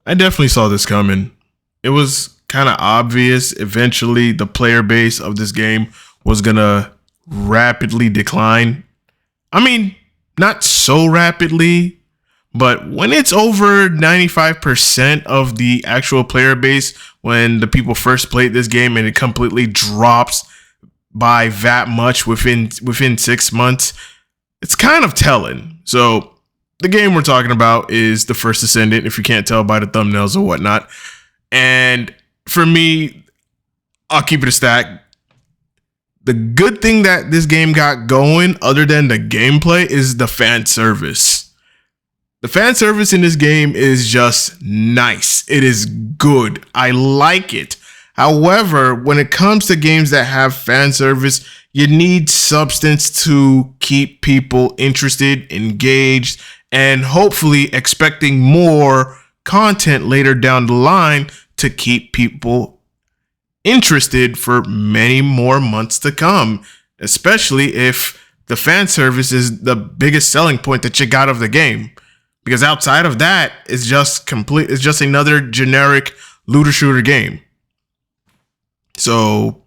I definitely saw this coming. It was kind of obvious eventually the player base of this game was going to rapidly decline. I mean, not so rapidly, but when it's over 95% of the actual player base, when the people first played this game and it completely drops by that much within 6 months, it's kind of telling. So the game we're talking about is the first Descendant, if you can't tell by the thumbnails or whatnot. And for me, I'll keep it a stack. The good thing that this game got going, other than the gameplay, is the fan service. The fan service in this game is just nice. It is good. I like it. However, when it comes to games that have fan service, you need substance to keep people interested, engaged, and hopefully expecting more content later down the line to keep people interested for many more months to come, especially if the fan service is the biggest selling point that you got of the game. Because outside of that, it's just another generic looter shooter game. So,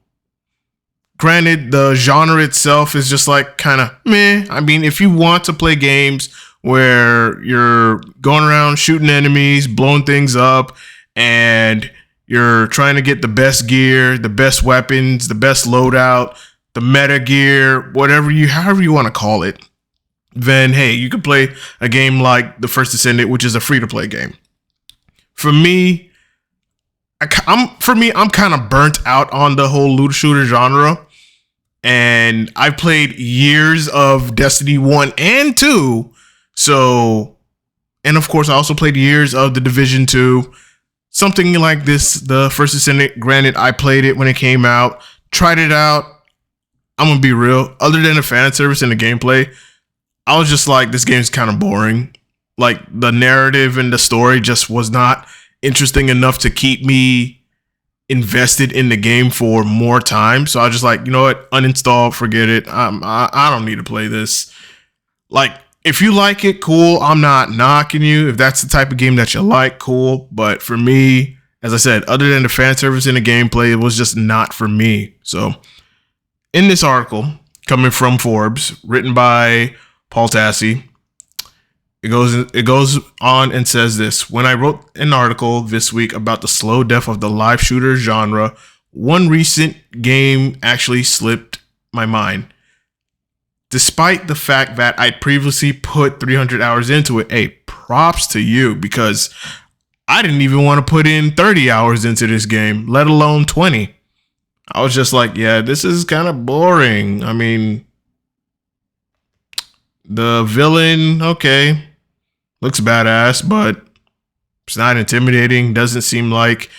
granted, the genre itself is just like kind of meh. I mean, if you want to play games where you're going around shooting enemies, blowing things up, and you're trying to get the best gear, the best weapons, the best loadout, the meta gear, however you want to call it, then hey, you could play a game like The First Descendant, which is a free-to-play game. For me, I'm kind of burnt out on the whole looter shooter genre, and I've played years of Destiny 1 and 2, so, and of course I also played years of The Division 2. Something like this, The First Descendant, granted, I played it when it came out, tried it out. I'm going to be real. Other than the fan service and the gameplay, I was just like, this game's kind of boring. Like, the narrative and the story just was not interesting enough to keep me invested in the game for more time. So I was just like, you know what? Uninstall, forget it. I don't need to play this. Like, if you like it, cool. I'm not knocking you. If that's the type of game that you like, cool. But for me, as I said, other than the fan service and the gameplay, it was just not for me. So in this article, coming from Forbes, written by Paul Tassi, it goes on and says this: when I wrote an article this week about the slow death of the live shooter genre, one recent game actually slipped my mind. Despite the fact that I previously put 300 hours into it, hey, props to you, because I didn't even want to put in 30 hours into this game, let alone 20. I was just like, yeah, this is kind of boring. I mean, the villain, okay, looks badass, but it's not intimidating. Doesn't seem like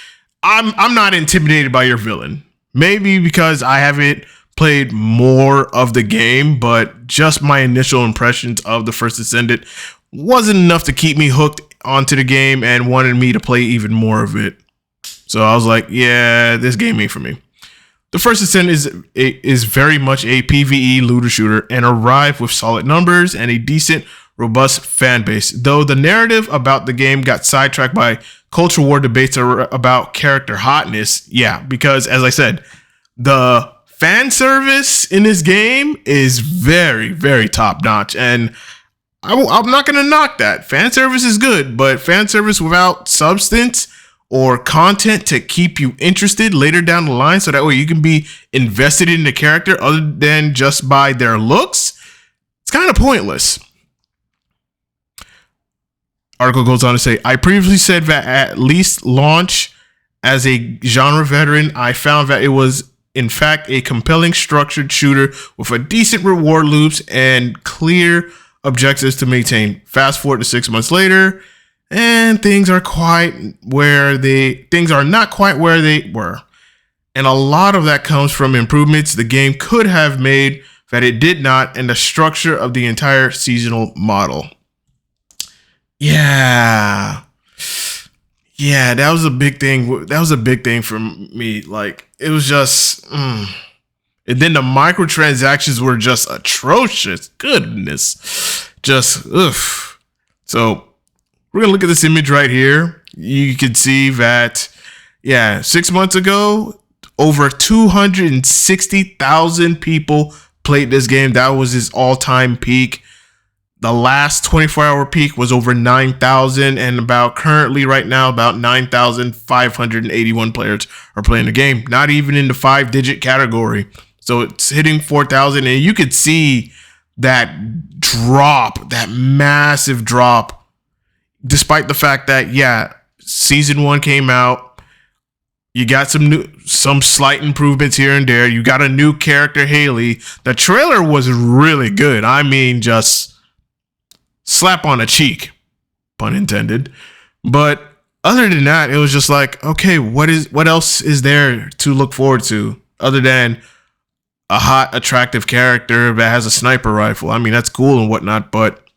I'm not intimidated by your villain. Maybe because I haven't played more of the game, but just my initial impressions of The First Descendant wasn't enough to keep me hooked onto the game and wanted me to play even more of it. So I was like, yeah, this game ain't for me. The First Descendant is very much a PvE looter shooter and arrived with solid numbers and a decent, robust fan base, though the narrative about the game got sidetracked by culture war debates about character hotness. Yeah, because as I said, the fan service in this game is very, very top notch, and I'm not going to knock that. Fan service is good, but fan service without substance or content to keep you interested later down the line, so that way you can be invested in the character other than just by their looks, it's kind of pointless. Article goes on to say, I previously said that at least launch, as a genre veteran, I found that it was in fact a compelling structured shooter with a decent reward loops and clear objectives to maintain. Fast forward to 6 months later, and things are not quite where they were. And a lot of that comes from improvements the game could have made that it did not, and the structure of the entire seasonal model. Yeah, that was a big thing. That was a big thing for me. Like, it was just, and then the microtransactions were just atrocious. Goodness, just ugh. So we're gonna look at this image right here. you could see that, yeah, 6 months ago, over 260,000 people played this game. That was his all-time peak. The last 24-hour peak was over 9,000, and currently right now, about 9,581 players are playing the game. Not even in the 5-digit category. So it's hitting 4,000, and you could see that drop, that massive drop, despite the fact that, yeah, season 1 came out. You got some slight improvements here and there. You got a new character, Haley. The trailer was really good. I mean, just slap on a cheek, pun intended. But other than that, it was just like, okay, what else is there to look forward to other than a hot, attractive character that has a sniper rifle? I mean, that's cool and whatnot, but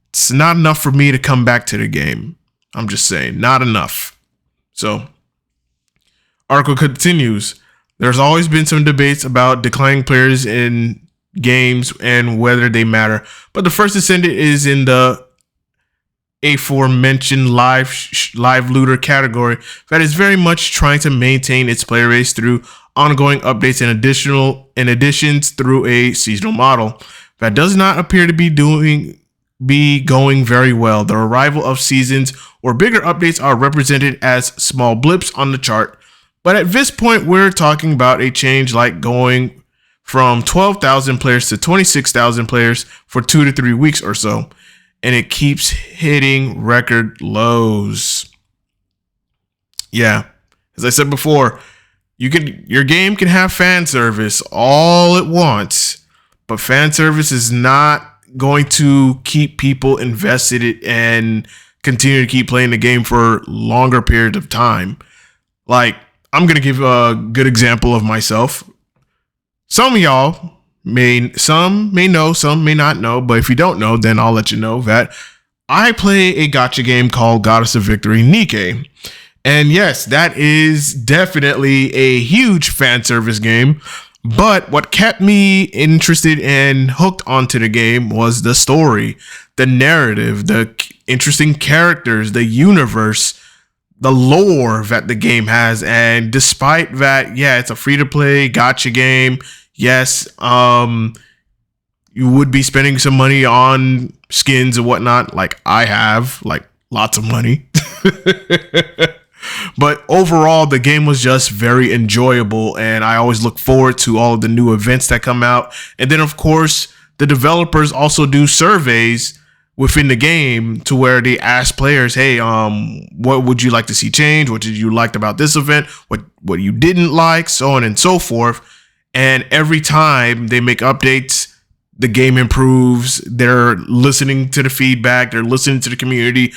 it's not enough for me to come back to the game. I'm just saying, not enough. So, article continues. There's always been some debates about declining players in games and whether they matter, but the first Descendant is in the aforementioned live looter category that is very much trying to maintain its player base through ongoing updates and additions through a seasonal model that does not appear to be going very well. The arrival of seasons or bigger updates are represented as small blips on the chart, but at this point we're talking about a change like going from 12,000 players to 26,000 players for 2 to 3 weeks or so, and it keeps hitting record lows. Yeah, as I said before, your game can have fan service all it wants, but fan service is not going to keep people invested and continue to keep playing the game for longer periods of time. Like, I'm going to give a good example of myself. Some of y'all some may know, some may not know, but if you don't know, then I'll let you know that I play a gacha game called Goddess of Victory, Nikke. And yes, that is definitely a huge fan service game. But what kept me interested and hooked onto the game was the story, the narrative, the interesting characters, the universe, the lore that the game has. And despite that, yeah, it's a free-to-play gacha game. Yes, you would be spending some money on skins and whatnot, like I have, like lots of money. But overall, the game was just very enjoyable, and I always look forward to all of the new events that come out. And then, of course, the developers also do surveys within the game to where they ask players, hey, what would you like to see change? What did you like about this event? What you didn't like, so on and so forth. And every time they make updates, the game improves. They're listening to the feedback. They're listening to the community.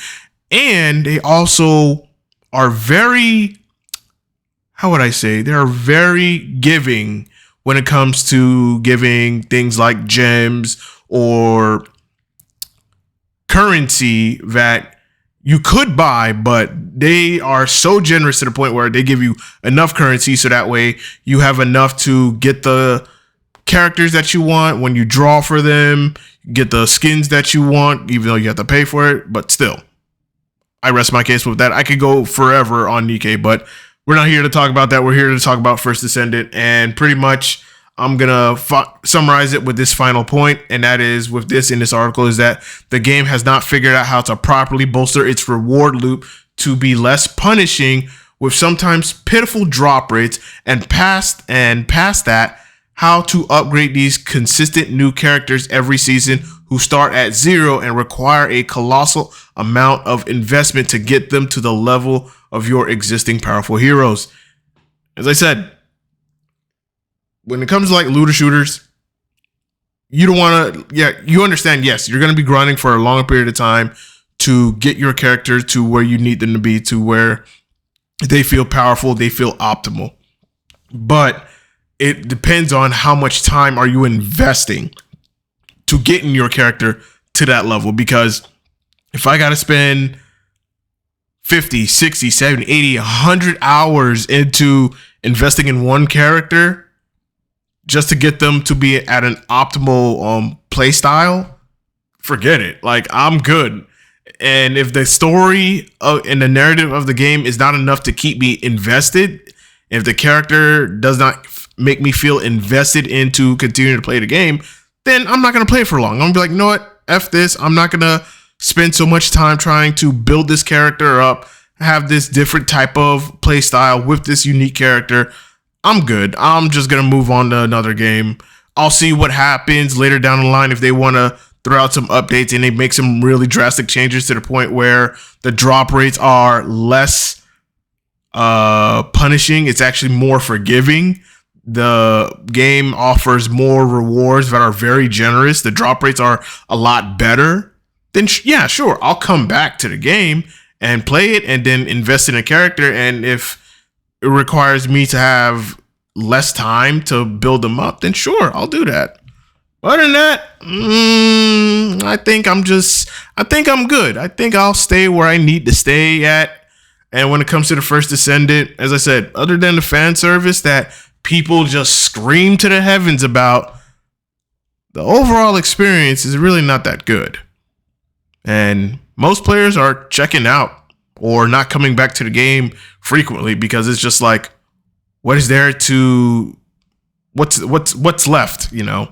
And they also are very, how would I say? They're very giving when it comes to giving things like gems or currency that you could buy, but they are so generous to the point where they give you enough currency so that way you have enough to get the characters that you want when you draw for them, get the skins that you want, even though you have to pay for it. But still, I rest my case with that. I could go forever on Nikke, but we're not here to talk about that. We're here to talk about First Descendant, and pretty much I'm going to summarize it with this final point, and that is with this in this article is that the game has not figured out how to properly bolster its reward loop to be less punishing with sometimes pitiful drop rates, and past that, how to upgrade these consistent new characters every season who start at 0 and require a colossal amount of investment to get them to the level of your existing powerful heroes. As I said, when it comes to like looter shooters, you don't want to, you understand, yes, you're going to be grinding for a longer period of time to get your character to where you need them to be, to where they feel powerful, they feel optimal. But it depends on how much time are you investing to getting your character to that level. Because if I got to spend 50, 60, 70, 80, 100 hours into investing in one character just to get them to be at an optimal play style, forget it. Like, I'm good. And if the story and the narrative of the game is not enough to keep me invested, if the character does not make me feel invested into continuing to play the game, then I'm not going to play it for long. I'm going to be like, you know what? F this. I'm not going to spend so much time trying to build this character up, have this different type of play style with this unique character. I'm good. I'm just going to move on to another game. I'll see what happens later down the line if they want to throw out some updates and they make some really drastic changes to the point where the drop rates are less punishing. It's actually more forgiving. The game offers more rewards that are very generous. The drop rates are a lot better. Then yeah, sure, I'll come back to the game and play it and then invest in a character. And if it requires me to have less time to build them up, then sure, I'll do that. Other than that, I think I'm good. I think I'll stay where I need to stay at. And when it comes to the first Descendant, as I said, other than the fan service that people just scream to the heavens about, the overall experience is really not that good. And most players are checking out or not coming back to the game frequently because it's just like, what is there to, what's left, you know?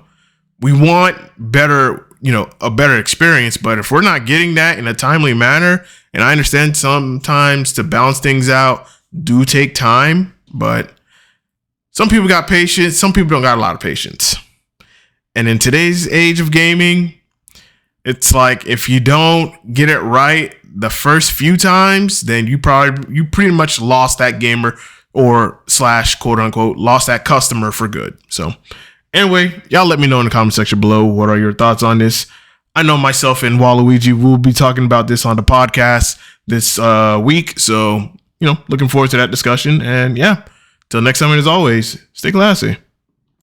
We want better, you know, a better experience, but if we're not getting that in a timely manner, and I understand sometimes to balance things out do take time, but some people got patience, some people don't got a lot of patience. And in today's age of gaming, it's like if you don't get it right the first few times, then you pretty much lost that gamer or / quote unquote lost that customer for good. So anyway, y'all let me know in the comment section below. What are your thoughts on this? I know myself and Waluigi will be talking about this on the podcast this week. So, you know, looking forward to that discussion. And yeah, till next time, and as always, stay classy.